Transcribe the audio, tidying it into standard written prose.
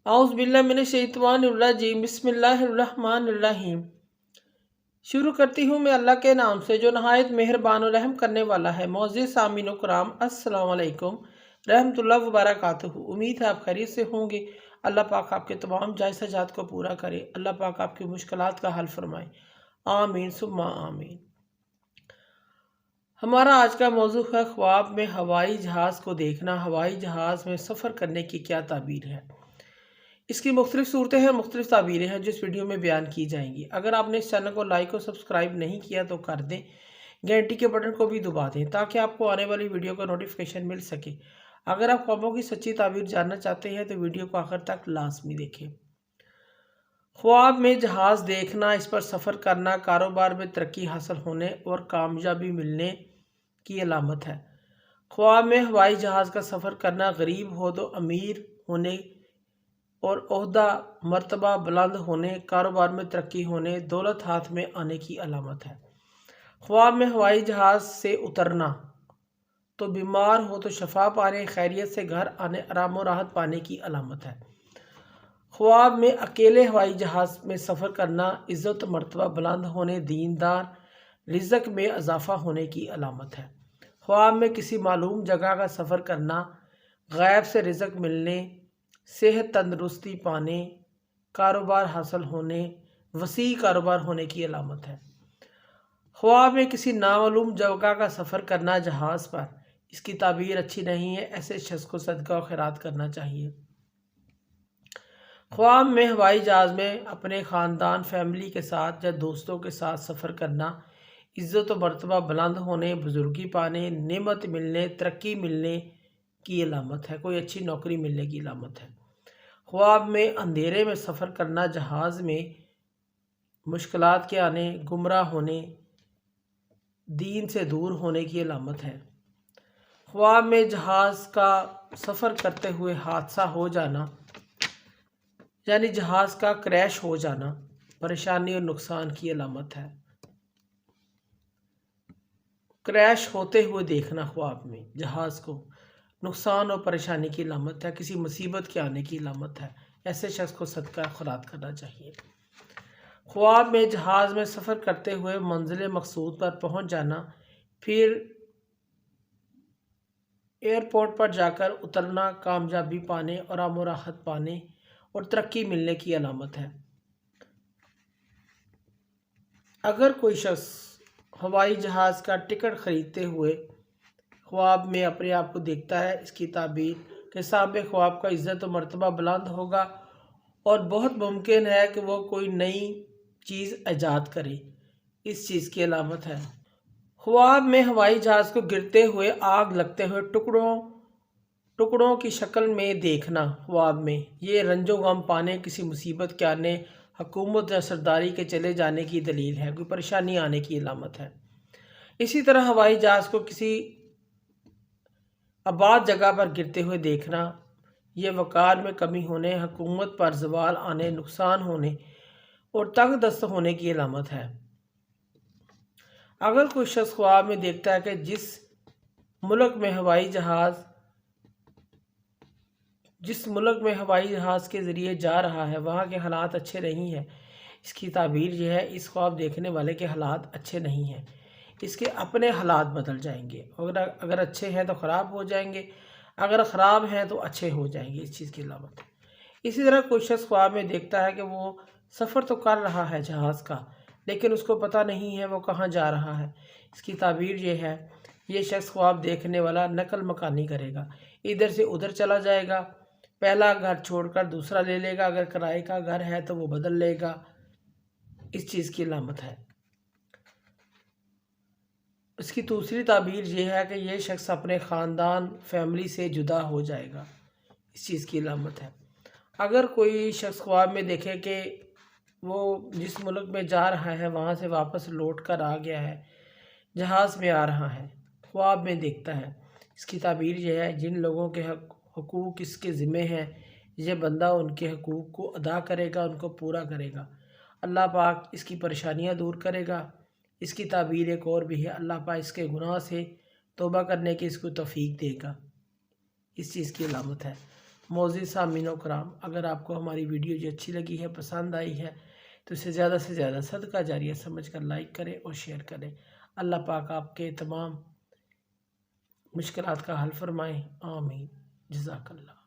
औज़ बिल्लाहि मिनश्शैतानिर्रजीम बिस्मिल्लाहिर्रहमानिर्रहीम। शुरू करती हूँ मैं अल्लाह के नाम से जो नहायत मेहरबान और रहम करने वाला है। मोअज़्ज़िज़ सामीन कराम, अस्सलामु अलैकुम रहमतुल्लाहि व बरकातुहू। उम्मीद है आप खैरियत से होंगे। अल्लाह पाक आपके तमाम जायज़ हजात को पूरा करे। अल्लाह पाक आपकी मुश्किलात का हल फरमाए। आमीन सुम्मा आमीन। हमारा आज का मौजू है ख्वाब में हवाई जहाज़ को देखना। हवाई जहाज़ में सफ़र करने की क्या ताबीर है। इसकी मुख्तलिफ सूरतें हैं, मुख्तलिफ ताबीरें हैं जो इस वीडियो में बयान की जाएंगी। अगर आपने इस चैनल को लाइक और सब्सक्राइब नहीं किया तो कर दें, घंटी के बटन को भी दबा दें ताकि आपको आने वाली वीडियो का नोटिफिकेशन मिल सके। अगर आप ख्वाबों की सच्ची ताबीर जानना चाहते हैं तो वीडियो को आखिर तक लाजमी देखें। ख्वाब में जहाज़ देखना, इस पर सफ़र करना कारोबार में तरक्की हासिल होने और कामयाबी मिलने की अलामत है। ख्वाब में हवाई जहाज़ का सफ़र करना गरीब हो तो अमीर होने और ओहदा मर्तबा बुलंद होने, कारोबार में तरक्की होने, दौलत हाथ में आने की अलामत है। ख्वाब में हवाई जहाज़ से उतरना तो बीमार हो तो शफा पाने, खैरियत से घर आने, आराम और राहत पाने की अलामत है। ख्वाब में अकेले हवाई जहाज़ में सफ़र करना इज़्ज़त मर्तबा बुलंद होने, दीनदार, रिज़्क़ में इजाफ़ा होने की अलामत है। ख्वाब में किसी मालूम जगह का सफ़र करना गैब से रिज़्क़ मिलने, सेहत तंदरुस्ती पाने, कारोबार हासिल होने, वसी कारोबार होने की अलामत है। ख्वाब में किसी नामालूम जगह का सफ़र करना जहाज़ पर, इसकी ताबीर अच्छी नहीं है। ऐसे शख्स को सदका और खैरात करना चाहिए। ख्वाब में हवाई जहाज़ में अपने ख़ानदान फैमिली के साथ या दोस्तों के साथ सफ़र करना इज़्ज़त व मर्तबा बुलंद होने, बुजुर्गी पाने, नेमत मिलने, तरक्की मिलने की अलामत है। कोई अच्छी नौकरी मिलने की अलामत है। ख्वाब में अंधेरे में सफ़र करना जहाज़ में मुश्किलात के आने, गुमराह होने, दीन से दूर होने की अलामत है। ख्वाब में जहाज़ का सफ़र करते हुए हादसा हो जाना यानी जहाज़ का क्रैश हो जाना परेशानी और नुकसान की अलामत है। क्रैश होते हुए देखना ख्वाब में जहाज़ को नुकसान और परेशानी की अलामत है, किसी मुसीबत के आने की अलामत है। ऐसे शख्स को सदका खैरात करना चाहिए। ख्वाब में जहाज़ में सफ़र करते हुए मंजिल मकसूद पर पहुंच जाना, फिर एयरपोर्ट पर जाकर उतरना कामयाबी पाने, आराम और राहत पाने और तरक्की मिलने की अलामत है। अगर कोई शख्स हवाई जहाज़ का टिकट ख़रीदते हुए ख्वाब में अपने आप को देखता है, इसकी ताबीर के सामने ख्वाब का इज़्ज़त और मर्तबा बुलंद होगा और बहुत मुमकिन है कि वो कोई नई चीज़ ईजाद करे। इस चीज़ की अलामत है। ख्वाब में हवाई जहाज़ को गिरते हुए, आग लगते हुए टुकड़ों की शक्ल में देखना ख्वाब में, ये रंजो गम पाने, किसी मुसीबत के आने, हुकूमत या सरदारी के चले जाने की दलील है। कोई परेशानी आने की अलामत है। इसी तरह हवाई जहाज़ को किसी आबाद जगह पर गिरते हुए देखना, ये वक़ार में कमी होने, हुकूमत पर ज़वाल आने, नुकसान होने और तंग दस्त होने की अलामत है। अगर कोई शख्स ख्वाब में देखता है कि जिस मुल्क में हवाई जहाज़ के ज़रिए जा रहा है वहाँ के हालात अच्छे नहीं हैं, इसकी ताबीर यह है इस ख्वाब देखने वाले के हालात अच्छे नहीं हैं, इसके अपने हालात बदल जाएंगे। अगर अच्छे हैं तो ख़राब हो जाएंगे, अगर ख़राब हैं तो अच्छे हो जाएंगे। इस चीज़ की अलामत। इसी तरह कोई शख्स ख्वाब में देखता है कि वो सफ़र तो कर रहा है जहाज़ का, लेकिन उसको पता नहीं है वो कहाँ जा रहा है, इसकी ताबीर ये है ये शख्स ख्वाब देखने वाला नकल मकानी करेगा, इधर से उधर चला जाएगा, पहला घर छोड़कर दूसरा ले लेगा, अगर किराए का घर है तो वो बदल लेगा। इस चीज़ की अलामत है। इसकी दूसरी ताबीर यह है कि यह शख्स अपने ख़ानदान फैमिली से जुदा हो जाएगा। इस चीज़ की अलामत है। अगर कोई शख्स ख्वाब में देखे कि वो जिस मुल्क में जा रहा है वहाँ से वापस लौट कर आ गया है, जहाज़ में आ रहा है, ख्वाब में देखता है, इसकी ताबीर यह है जिन लोगों के हकूक़ इसके ज़िम्मे हैं, यह बंदा उनके हकूक़ को अदा करेगा, उनको पूरा करेगा। अल्लाह पाक इसकी परेशानियाँ दूर करेगा। इसकी ताबीर एक और भी है, अल्लाह पाक इसके गुनाह से तौबा करने की इसको तौफीक देगा। इस चीज़ की अलामत है। معزز سامعین و کرام، اگر آپ کو ہماری ویڈیو جو اچھی لگی ہے، پسند آئی ہے، تو اسے زیادہ سے زیادہ صدقہ جاریہ سمجھ کر لائک کریں اور شیئر کریں۔ اللہ پاک آپ کے تمام مشکلات کا حل فرمائیں، آمین۔ جزاک اللہ۔